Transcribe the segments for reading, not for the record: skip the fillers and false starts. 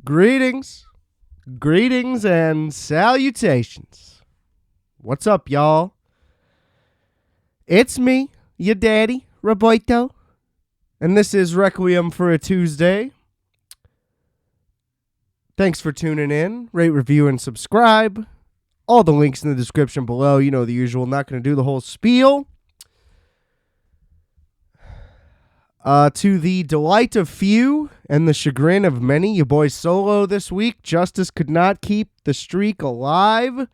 Greetings, greetings, and salutations. What's up, y'all? It's me, your daddy, Roberto, and this is Requiem for a Tuesday. Thanks for tuning in. Rate, review, and subscribe. All the links in the description below. You know the usual. Not going to do the whole spiel. To the delight of few and the chagrin of many, your boy Solo this week. Justice could not keep the streak alive,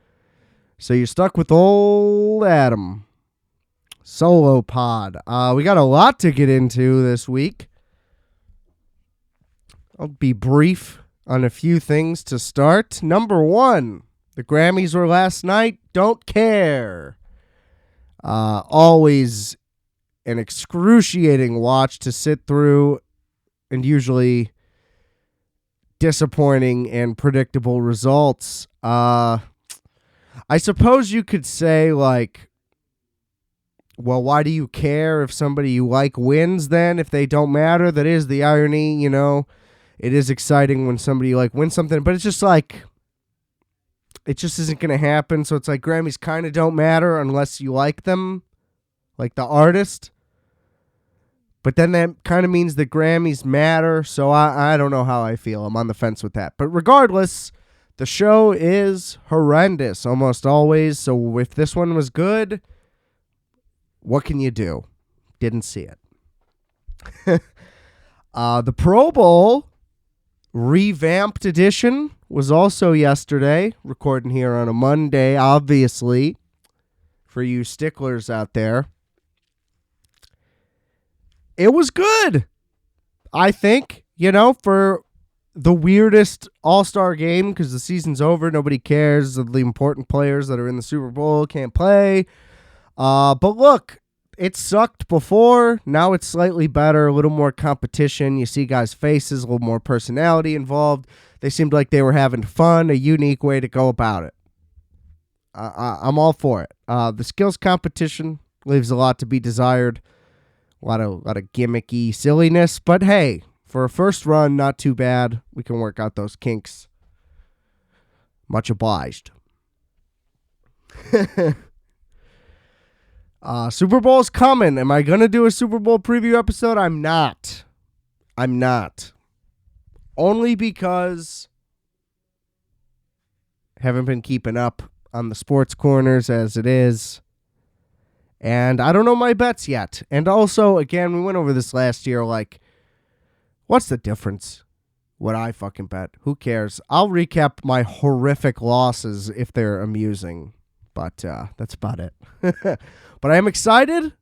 so you're stuck with old Adam. Solo pod. We got a lot to get into this week. I'll be brief on a few things to start. Number one, the Grammys were last night. Don't care. Always an excruciating watch to sit through, and usually disappointing and predictable results. I suppose you could say, like, well, why do you care if somebody you like wins then, if they don't matter? That is the irony, you know. It is exciting when somebody you like wins something, but it's just like, it just isn't going to happen. So it's like Grammys kind of don't matter unless you like them, like the artist. But then that kind of means that Grammys matter, so I don't know how I feel. I'm on the fence with that. But regardless, the show is horrendous almost always. So if this one was good, what can you do? Didn't see it. The Pro Bowl revamped edition was also yesterday. Recording here on a Monday, obviously, for you sticklers out there. It was good, I think, you know, for the weirdest all-star game because the season's over. Nobody cares. The important players that are in the Super Bowl can't play. But look, it sucked before. Now it's slightly better, a little more competition. You see guys' faces, a little more personality involved. They seemed like they were having fun, a unique way to go about it. I'm all for it. The skills competition leaves a lot to be desired. A lot of gimmicky silliness, but hey, for a first run, not too bad. We can work out those kinks. Much obliged. Super Bowl's coming. Am I going to do a Super Bowl preview episode? I'm not. Only because I haven't been keeping up on the sports corners as it is. And I don't know my bets yet. And also, again, we went over this last year, like, what's the difference? What I fucking bet. Who cares? I'll recap my horrific losses if they're amusing. But that's about it. But I am excited,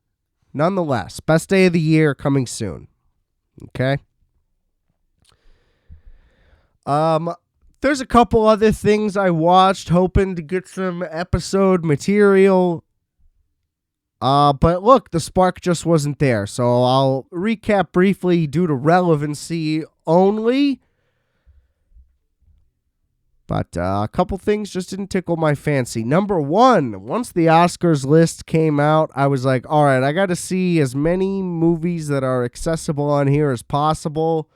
nonetheless. Best day of the year coming soon. Okay? There's a couple other things I watched, hoping to get some episode material. But look, the spark just wasn't there. So I'll recap briefly due to relevancy only. But a couple things just didn't tickle my fancy. Number one, once the Oscars list came out, I was like, all right, I got to see as many movies that are accessible on here as possible.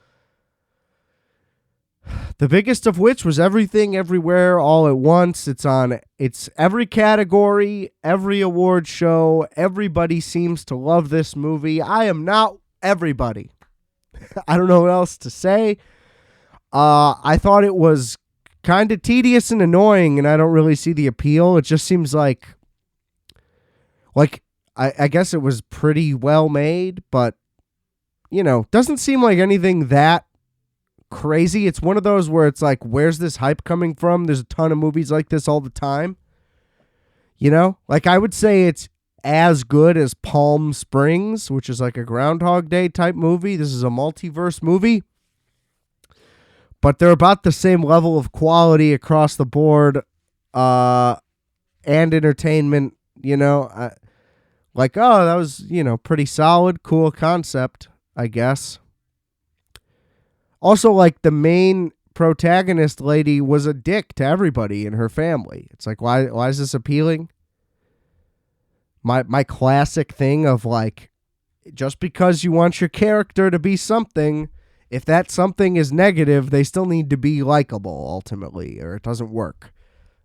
The biggest of which was Everything, Everywhere, All at Once. It's every category, every award show. Everybody seems to love this movie. I am not everybody. I don't know what else to say. I thought it was kind of tedious and annoying, and I don't really see the appeal. It just seems like I guess it was pretty well made, but, you know, doesn't seem like anything that crazy. It's one of those where it's like, where's this hype coming from? There's a ton of movies like this all the time. You know, like I would say it's as good as Palm Springs, which is like a Groundhog Day type movie. This is a multiverse movie, but they're about the same level of quality across the board, and entertainment, you know, like, oh, that was, you know, pretty solid, cool concept, I guess. Also, like, the main protagonist lady was a dick to everybody in her family. It's like, why is this appealing? My classic thing of, like, just because you want your character to be something, If that something is negative, they still need to be likable ultimately, or it doesn't work.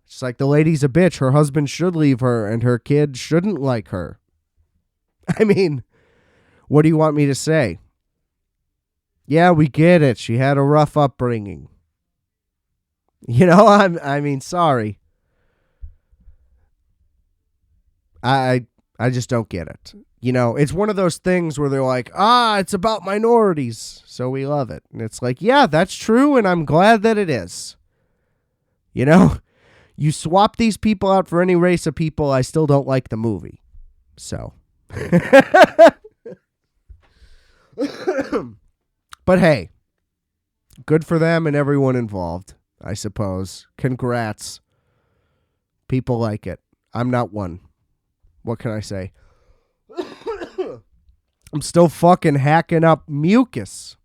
It's like the lady's a bitch. Her husband should leave her and her kid shouldn't like her. I mean, what do you want me to say? Yeah, we get it. She had a rough upbringing. You know, I mean, sorry. I just don't get it. You know, it's one of those things where they're like, it's about minorities, so we love it. And it's like, yeah, that's true, and I'm glad that it is. You know, you swap these people out for any race of people, I still don't like the movie. So. But hey, good for them and everyone involved, I suppose. Congrats. People like it. I'm not one. What can I say? I'm still fucking hacking up mucus.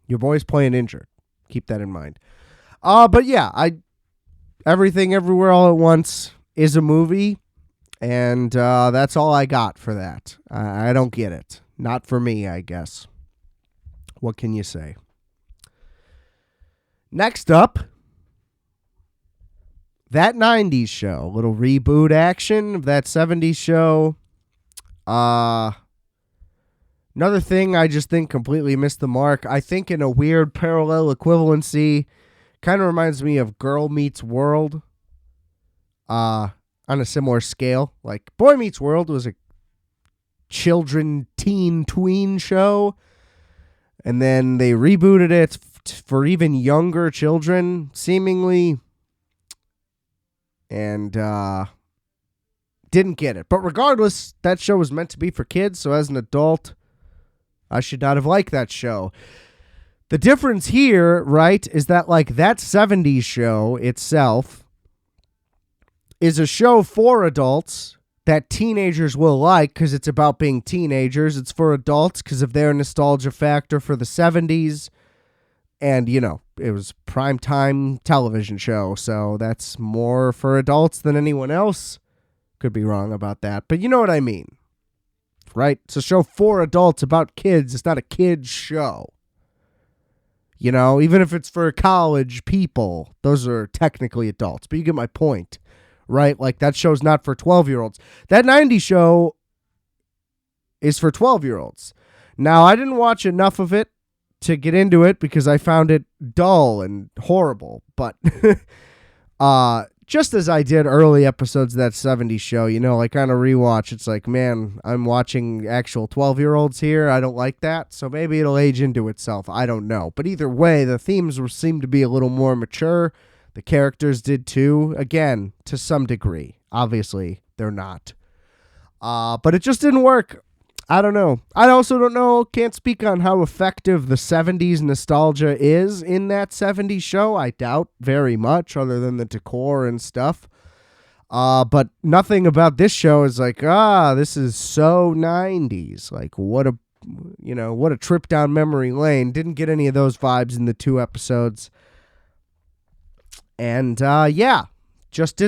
Your boy's playing injured. Keep that in mind. But yeah, Everything Everywhere All at Once is a movie, and that's all I got for that. I don't get it. Not for me, I guess. What can you say? Next up, that 90s show. A little reboot action of that 70s show. Another thing I just think completely missed the mark. I think in a weird parallel equivalency, kind of reminds me of Girl Meets World. On a similar scale. Like Boy Meets World was a children, teen, tween show. And then they rebooted it for even younger children, seemingly. And didn't get it. But regardless, that show was meant to be for kids. So as an adult, I should not have liked that show. The difference here, right, is that like that 70s show itself is a show for adults that teenagers will like because it's about being teenagers. It's for adults because of their nostalgia factor for the 70s. And, you know, it was primetime television show, so that's more for adults than anyone else. Could be wrong about that, but you know what I mean, right? It's a show for adults about kids. It's not a kid's show. You know, even if it's for college people, those are technically adults, but you get my point, right? Like that show's not for 12-year-olds. That 90s show is for 12-year-olds. Now, I didn't watch enough of it to get into it because I found it dull and horrible, but just as I did early episodes of that 70s show, you know, like on a rewatch, it's like, man, I'm watching actual 12-year-olds here. I don't like that, so maybe it'll age into itself. I don't know. But either way, the themes seem to be a little more mature. The characters did too. Again, to some degree. Obviously, they're not. But it just didn't work. I don't know. I also don't know, can't speak on how effective the 70s nostalgia is in that 70s show. I doubt very much, other than the decor and stuff. But nothing about this show is like, this is so 90s. Like, what a trip down memory lane. Didn't get any of those vibes in the 2 episodes. And, just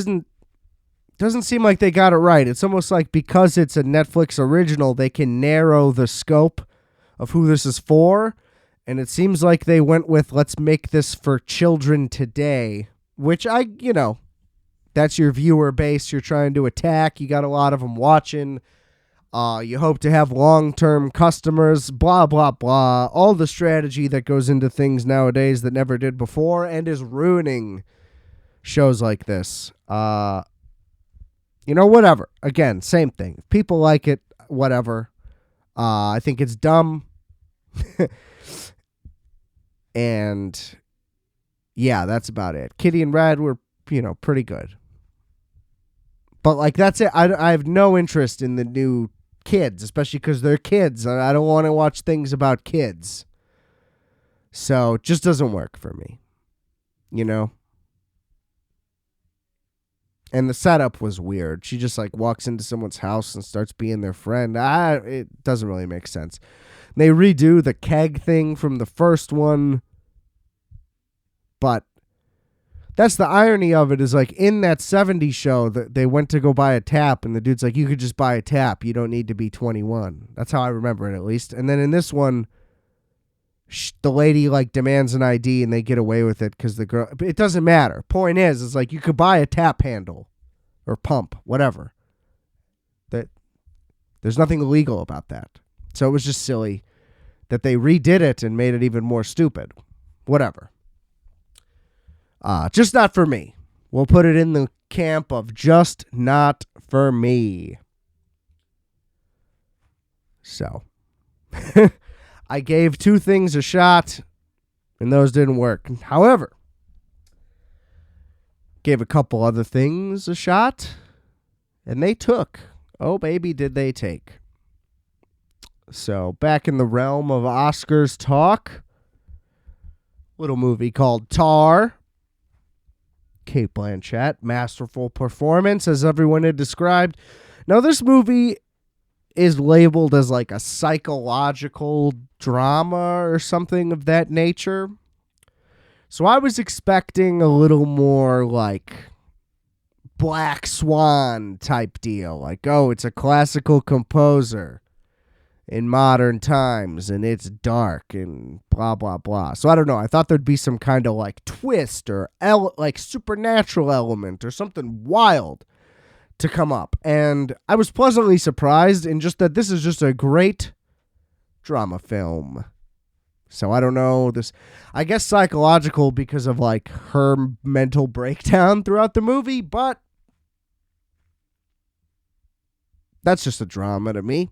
doesn't seem like they got it right. It's almost like because it's a Netflix original, they can narrow the scope of who this is for. And it seems like they went with, let's make this for children today, which that's your viewer base you're trying to attack. You got a lot of them watching. You hope to have long-term customers, blah, blah, blah. All the strategy that goes into things nowadays that never did before and is ruining shows like this. Whatever. Again, same thing. If people like it, whatever. I think it's dumb. And yeah, that's about it. Kitty and Red were, pretty good. But like, that's it. I have no interest in the new kids, especially because they're kids. I don't want to watch things about kids. So it just doesn't work for me. And the setup was weird. She just like walks into someone's house and starts being their friend. It doesn't really make sense. They redo the keg thing from the first one. But that's the irony of it, is like in that 70s show that they went to go buy a tap and the dude's like, you could just buy a tap. You don't need to be 21. That's how I remember it, at least. And then in this one, the lady like demands an ID and they get away with it because the girl. It doesn't matter. Point is, it's like you could buy a tap handle or pump, whatever. That there's nothing illegal about that. So it was just silly that they redid it and made it even more stupid. Whatever. Just not for me. We'll put it in the camp of just not for me. So, I gave 2 things a shot, and those didn't work. However, gave a couple other things a shot, and they took. Oh, baby, did they take. So, back in the realm of Oscars talk, little movie called Tar. Cate Blanchett, masterful performance, as everyone had described. Now, this movie is labeled as like a psychological drama or something of that nature. So I was expecting a little more like Black Swan type deal. Like, oh, it's a classical composer in modern times and it's dark and blah, blah, blah. So I don't know. I thought there'd be some kind of like twist or like supernatural element or something wild to come up. And I was pleasantly surprised in just that this is just a great drama film. So I don't know, this, I guess psychological because of like her mental breakdown throughout the movie, but that's just a drama to me.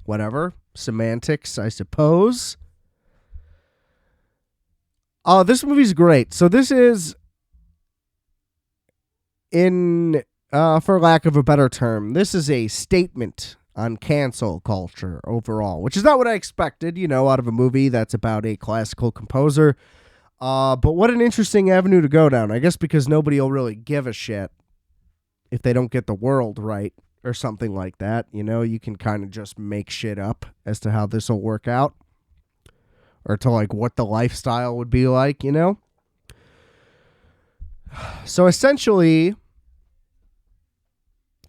Whatever. Semantics, I suppose. This movie's great. So this is for lack of a better term, this is a statement on cancel culture overall, which is not what I expected, out of a movie that's about a classical composer. But what an interesting avenue to go down. I guess because nobody will really give a shit if they don't get the world right or something like that. You can kind of just make shit up as to how this will work out or to like what the lifestyle would be like, So essentially,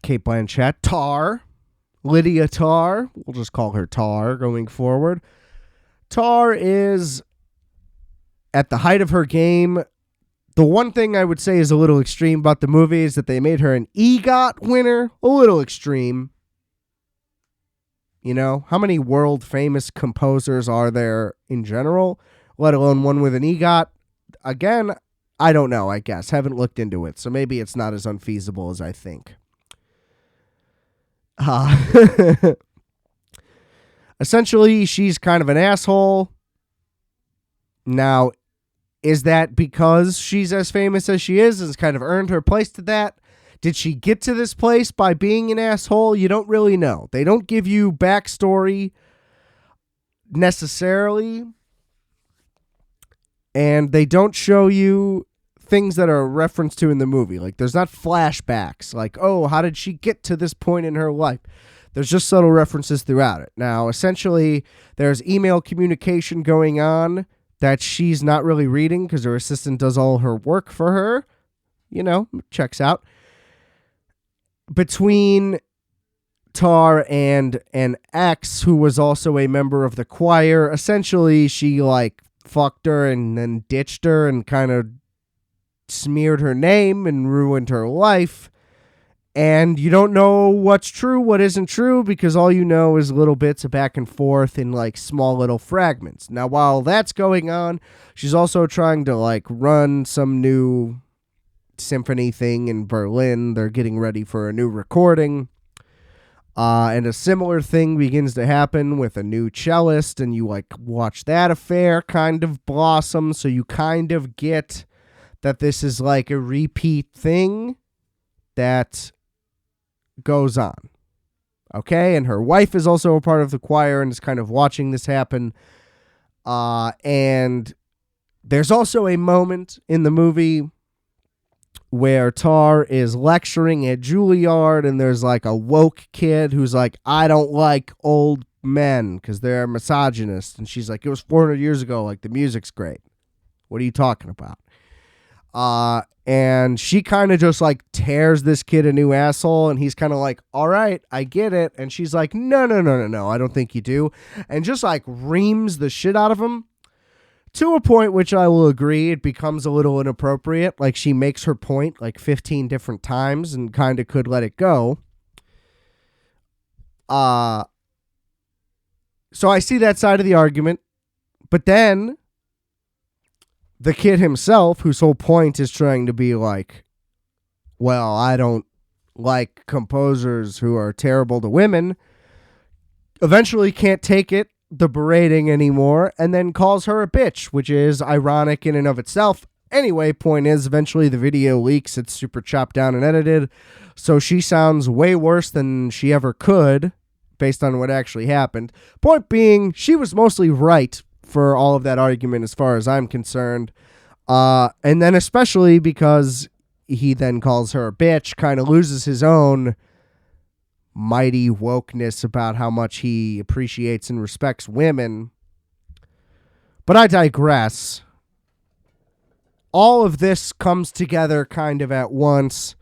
Cate Blanchett, Tar, Lydia Tar, we'll just call her Tar going forward. Tar is at the height of her game. The one thing I would say is a little extreme about the movie is that they made her an EGOT winner. A little extreme. How many world famous composers are there in general, let alone one with an EGOT? Again, I don't know, I guess. Haven't looked into it, so maybe it's not as unfeasible as I think. Essentially, she's kind of an asshole. Now, is that because she's as famous as she is, has kind of earned her place to that? Did she get to this place by being an asshole? You don't really know. They don't give you backstory necessarily, and they don't show you things that are referenced to in the movie. Like, there's not flashbacks like, oh, how did she get to this point in her life? There's just subtle references throughout it. Now, essentially, there's email communication going on that she's not really reading because her assistant does all her work for her. Checks out. Between Tar and an ex who was also a member of the choir. Essentially, she like fucked her and then ditched her and kind of smeared her name and ruined her life. And you don't know what's true, what isn't true, because all you know is little bits of back and forth in like small little fragments. Now, while that's going on, she's also trying to like run some new symphony thing in Berlin. They're getting ready for a new recording. And a similar thing begins to happen with a new cellist, and you like watch that affair kind of blossom. So you kind of get that this is like a repeat thing that goes on. Okay, and her wife is also a part of the choir and is kind of watching this happen. And there's also a moment in the movie where Tar is lecturing at Juilliard, and there's like a woke kid who's like, I don't like old men because they're misogynist. And she's like, it was 400 years ago. Like, the music's great. What are you talking about? And she kind of just like tears this kid a new asshole, and he's kind of like, all right, I get it. And she's like, no, I don't think you do. And just like reams the shit out of him to a point which I will agree it becomes a little inappropriate. Like she makes her point like 15 different times and kind of could let it go. So I see that side of the argument, but then the kid himself, whose whole point is trying to be like, well, I don't like composers who are terrible to women, eventually can't take it, the berating anymore, and then calls her a bitch, which is ironic in and of itself. Anyway, point is, eventually the video leaks. It's super chopped down and edited, so she sounds way worse than she ever could based on what actually happened. Point being, she was mostly right for all of that argument as far as I'm concerned. And then especially because he then calls her a bitch, kind of loses his own mighty wokeness about how much he appreciates and respects women. But I digress. All of this comes together kind of at once,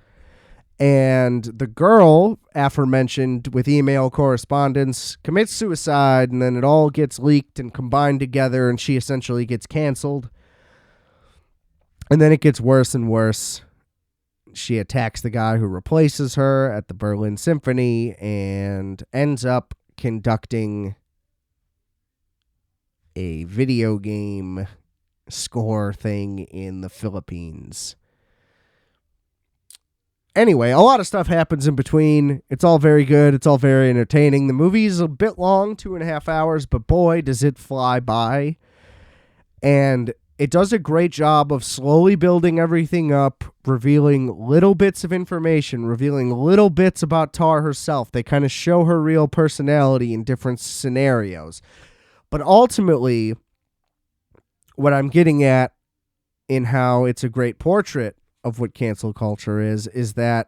and the girl, aforementioned with email correspondence, commits suicide, and then it all gets leaked and combined together, and she essentially gets canceled. And then it gets worse and worse. She attacks the guy who replaces her at the Berlin Symphony and ends up conducting a video game score thing in the Philippines. Anyway, a lot of stuff happens in between. It's all very good. It's all very entertaining. The movie's a bit long, 2.5 hours, but boy, does it fly by. And it does a great job of slowly building everything up, revealing little bits of information, revealing little bits about Tar herself. They kind of show her real personality in different scenarios. But ultimately, what I'm getting at in how it's a great portrait of what cancel culture is that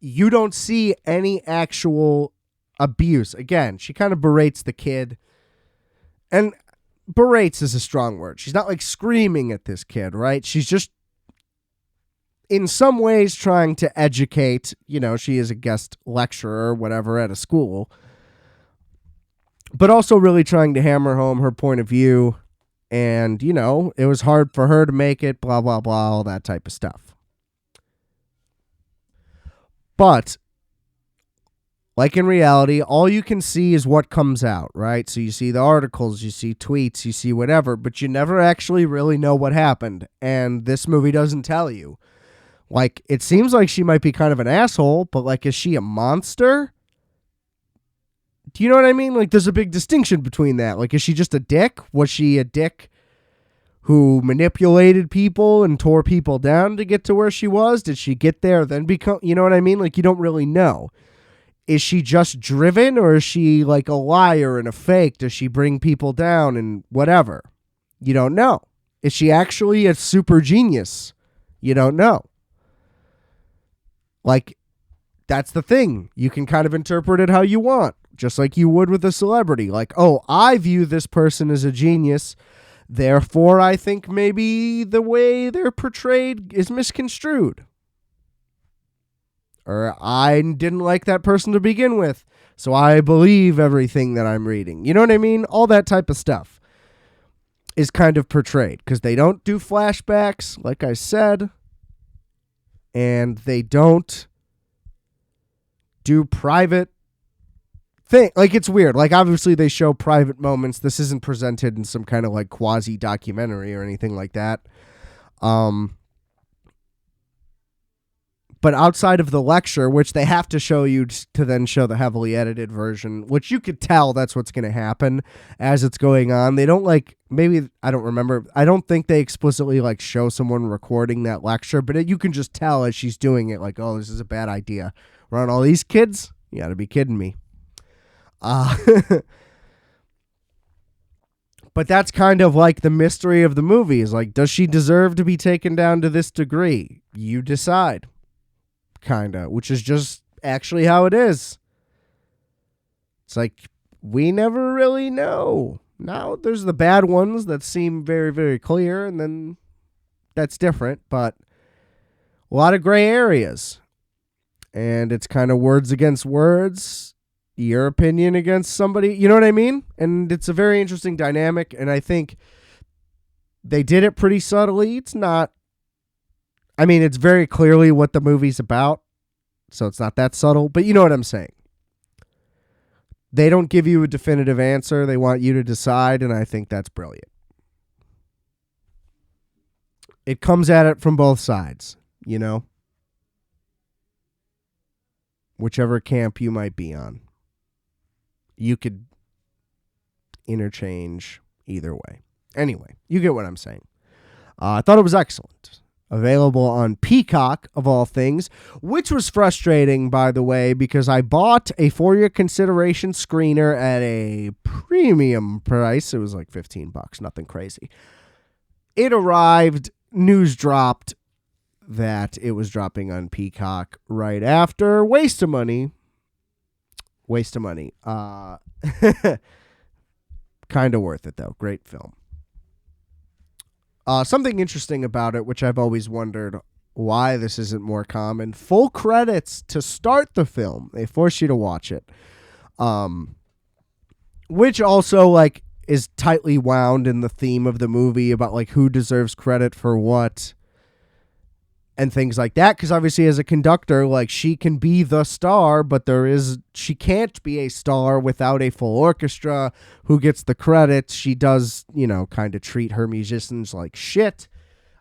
you don't see any actual abuse. Again, she kind of berates the kid, and berates is a strong word. She's not like screaming at this kid, right? She's just in some ways trying to educate. You know, she is a guest lecturer or whatever at a school, but also really trying to hammer home her point of view. And, you know, it was hard for her to make it, blah, blah, blah, all that type of stuff. But, like in reality, all you can see is what comes out, right? So you see the articles, you see tweets, you see whatever, but you never actually really know what happened. And this movie doesn't tell you. Like, it seems like she might be kind of an asshole, but, like, is she a monster? Do you know what I mean? Like, there's a big distinction between that. Like, is she just a dick? Was she a dick who manipulated people and tore people down to get to where she was? Did she get there, then become, you know what I mean? Like, you don't really know. Is she just driven, or is she like a liar and a fake? Does she bring people down and whatever? You don't know. Is she actually a super genius? You don't know. Like, that's the thing. You can kind of interpret it how you want, just like you would with a celebrity. Like, oh, I view this person as a genius, therefore I think maybe the way they're portrayed is misconstrued. Or I didn't like that person to begin with, so I believe everything that I'm reading. You know what I mean? All that type of stuff is kind of portrayed, because they don't do flashbacks, like I said, and they don't do private thing. Like, it's weird. Like, obviously they show private moments. This isn't presented in some kind of like quasi documentary or anything like that. But outside of the lecture, which they have to show you to then show the heavily edited version, which you could tell that's what's going to happen as it's going on. They don't like, maybe, I don't remember. I don't think they explicitly like show someone recording that lecture, but you can just tell as she's doing it, like, oh, this is a bad idea. Around all these kids? You got to be kidding me. But that's kind of like the mystery of the movie, is like, does she deserve to be taken down to this degree? You decide. Kind of, which is just actually how it is. It's like, we never really know. Now, there's the bad ones that seem very, very clear, and then that's different, but a lot of gray areas. And it's kind of words against words, your opinion against somebody. You know what I mean? And it's a very interesting dynamic, and I think they did it pretty subtly. It's not... I mean, it's very clearly what the movie's about, so it's not that subtle, but you know what I'm saying. They don't give you a definitive answer. They want you to decide, and I think that's brilliant. It comes at it from both sides, you know? Whichever camp you might be on. You could interchange either way. Anyway, you get what I'm saying. I thought it was excellent. Available on Peacock, of all things, which was frustrating, by the way, because I bought a for your consideration screener at a premium price. It was like $15, nothing crazy. It arrived, news dropped that it was dropping on Peacock right after. Waste of money. Waste of money. Kind of worth it, though. Great film. Something interesting about it, which I've always wondered why this isn't more common. Full credits to start the film. They force you to watch it. Which also, like, is tightly wound in the theme of the movie about, like, who deserves credit for what and things like that. Because obviously as a conductor, like, she can be the star, but she can't be a star without a full orchestra. Who gets the credits? She does, you know, kind of treat her musicians like shit.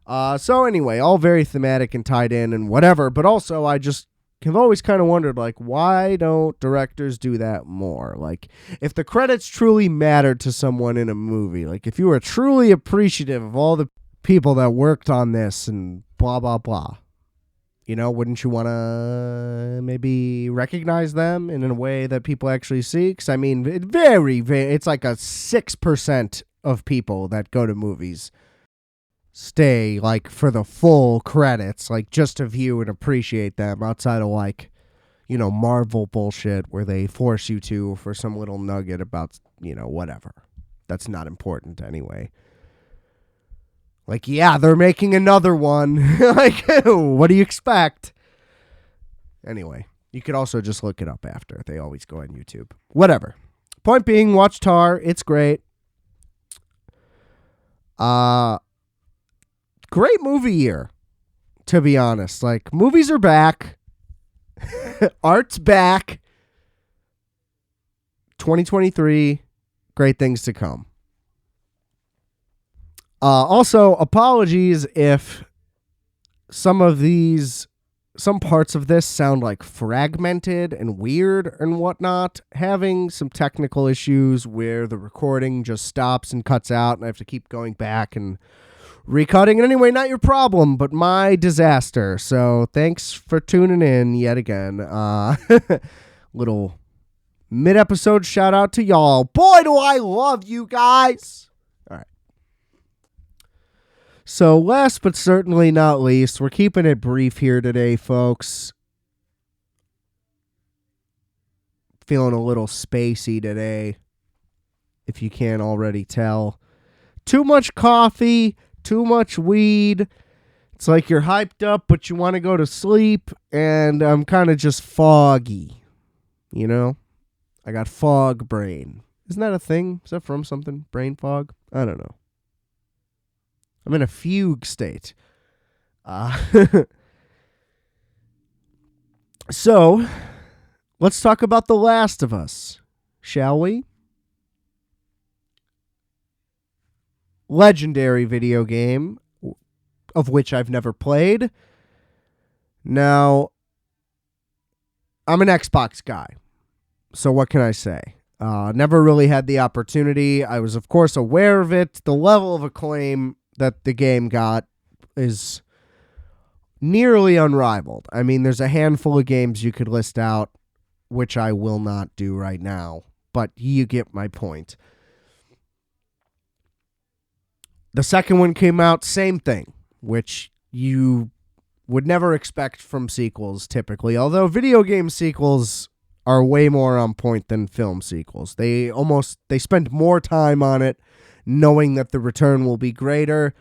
So anyway, all very thematic and tied in and whatever. But also I just have always kind of wondered, like, why don't directors do that more? Like, if the credits truly mattered to someone in a movie, like if you were truly appreciative of all the people that worked on this and blah, blah, blah, you know, wouldn't you want to maybe recognize them in a way that people actually see? Because, I mean, it's like a 6% of people that go to movies stay, like, for the full credits, like, just to view and appreciate them outside of, like, you know, Marvel bullshit where they force you to for some little nugget about, you know, whatever. That's not important anyway. Like, yeah, they're making another one. Like, what do you expect? Anyway, you could also just look it up after. They always go on YouTube. Whatever. Point being, watch Tar. It's great. Great movie year, to be honest. Like, movies are back. Art's back. 2023, great things to come. Also, apologies if some parts of this sound like fragmented and weird and whatnot. Having some technical issues where the recording just stops and cuts out and I have to keep going back and recutting. And anyway, not your problem, but my disaster. So thanks for tuning in yet again. Little mid-episode shout out to y'all. Boy, do I love you guys. So last but certainly not least, we're keeping it brief here today, folks. Feeling a little spacey today, if you can't already tell. Too much coffee, too much weed. It's like you're hyped up, but you want to go to sleep, and I'm kind of just foggy, you know? I got fog brain. Isn't that a thing? Is that from something? Brain fog? I don't know. I'm in a fugue state. So, let's talk about The Last of Us, shall we? Legendary video game, of which I've never played. Now, I'm an Xbox guy, so what can I say? Never really had the opportunity. I was, of course, aware of it. The level of acclaim that the game got is nearly unrivaled. I mean, there's a handful of games you could list out, which I will not do right now, but you get my point. The second one came out, same thing, which you would never expect from sequels typically, although video game sequels are way more on point than film sequels. They spend more time on it, knowing that the return will be greater.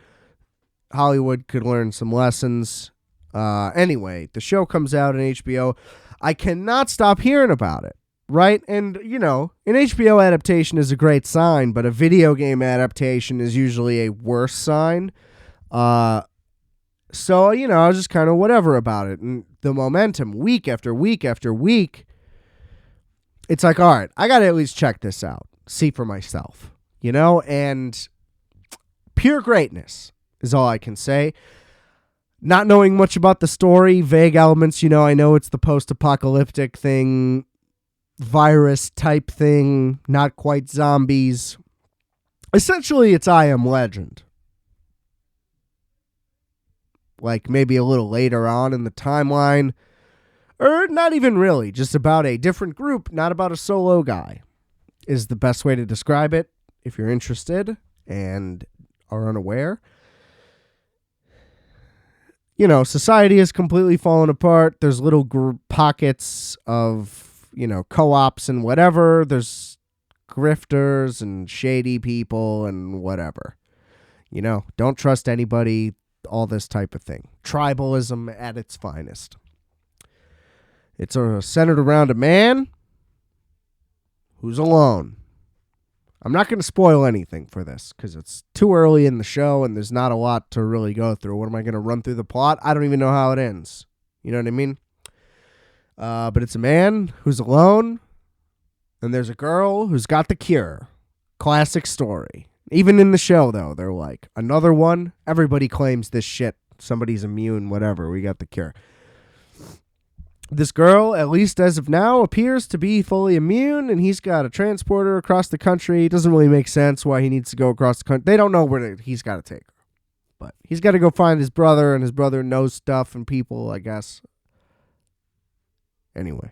Hollywood could learn some lessons. Anyway, the show comes out on HBO. I cannot stop hearing about it, right? And, you know, an HBO adaptation is a great sign, but a video game adaptation is usually a worse sign. So, you know, I was just kind of whatever about it. And the momentum, week after week after week, it's like, all right, I got to at least check this out, see for myself, you know? And pure greatness is all I can say. Not knowing much about the story, vague elements, you know, I know it's the post-apocalyptic thing, virus type thing, not quite zombies. Essentially, it's I Am Legend. Like maybe a little later on in the timeline, or not even really, just about a different group, not about a solo guy, is the best way to describe it if you're interested and are unaware. You know, society has completely fallen apart. There's little pockets of, you know, co-ops and whatever. There's grifters and shady people and whatever. You know, don't trust anybody. All this type of thing. Tribalism at its finest. It's centered around a man who's alone. I'm not going to spoil anything for this because it's too early in the show and there's not a lot to really go through. What am I going to run through the plot? I don't even know how it ends. You know what I mean? But it's a man who's alone and there's a girl who's got the cure. Classic story. Even in the show, though, they're like, another one? Everybody claims this shit. Somebody's immune, whatever. We got the cure. This girl, at least as of now, appears to be fully immune, and he's got a transporter across the country. It doesn't really make sense why he needs to go across the country. They don't know where he's got to take her. But he's got to go find his brother, and his brother knows stuff and people, I guess. Anyway.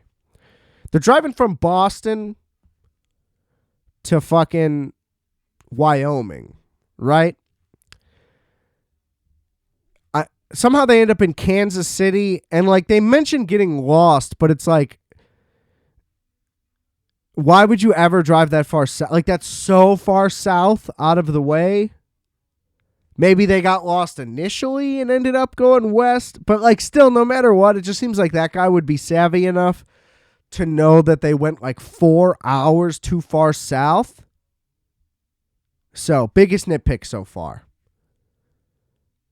They're driving from Boston to fucking Wyoming, right? Somehow they end up in Kansas City, and like they mentioned getting lost, but it's like, why would you ever drive that far south? Like that's so far south out of the way. Maybe they got lost initially and ended up going west, but like still, no matter what, it just seems like that guy would be savvy enough to know that they went like 4 hours too far south. So, biggest nitpick so far.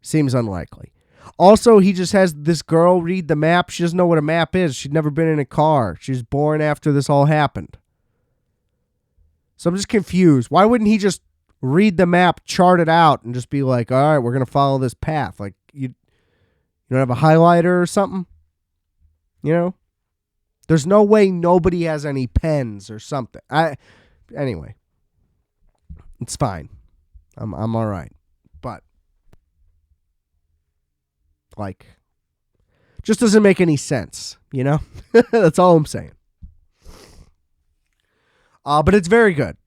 Seems unlikely. Also, he just has this girl read the map. She doesn't know what a map is. She'd never been in a car. She was born after this all happened. So I'm just confused. Why wouldn't he just read the map, chart it out, and just be like, all right, we're going to follow this path? Like, you don't have a highlighter or something? You know? There's no way nobody has any pens or something. Anyway. It's fine. I'm all right. But like just doesn't make any sense, you know? That's all I'm saying. But it's very good.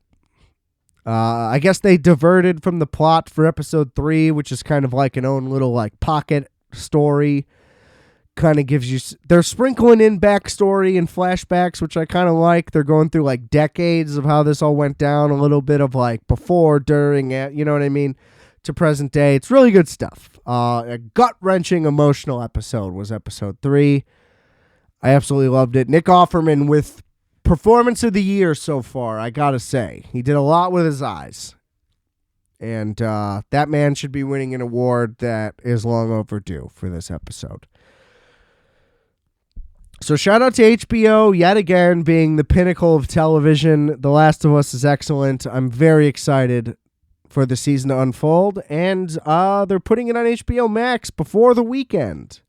I guess they diverted from the plot for episode 3, which is kind of like an own little like pocket story. Kind of gives you, they're sprinkling in backstory and flashbacks, which I kind of like. They're going through like decades of how this all went down, a little bit of like before, during, you know what I mean, to present day. It's really good stuff. A gut-wrenching emotional episode was episode 3. I absolutely loved it. Nick Offerman with performance of the year so far, I gotta say. He did a lot with his eyes. And that man should be winning an award that is long overdue for this episode. So shout out to HBO yet again being the pinnacle of television. The Last of Us is excellent. I'm very excited for the season to unfold. And they're putting it on HBO Max before the weekend.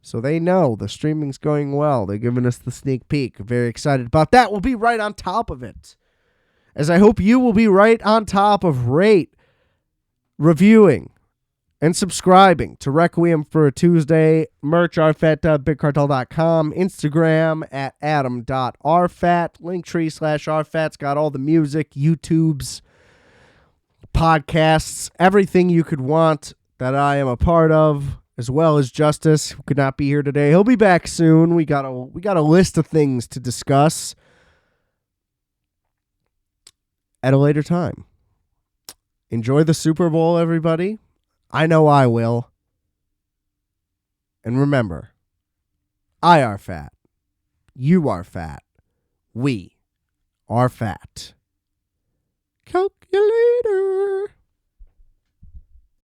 So they know the streaming's going well. They're giving us the sneak peek. Very excited about that. We'll be right on top of it. As I hope you will be right on top of reviewing, and subscribing to Requiem for a Tuesday, merch, rfat.bigcartel.com, Instagram at adam.rfat, linktree/rfat's got all the music, YouTubes, podcasts, everything you could want that I am a part of, as well as Justice, who could not be here today. He'll be back soon. We got a list of things to discuss at a later time. Enjoy the Super Bowl, everybody. I know I will. And remember, I are fat. You are fat. We are fat. Calculator.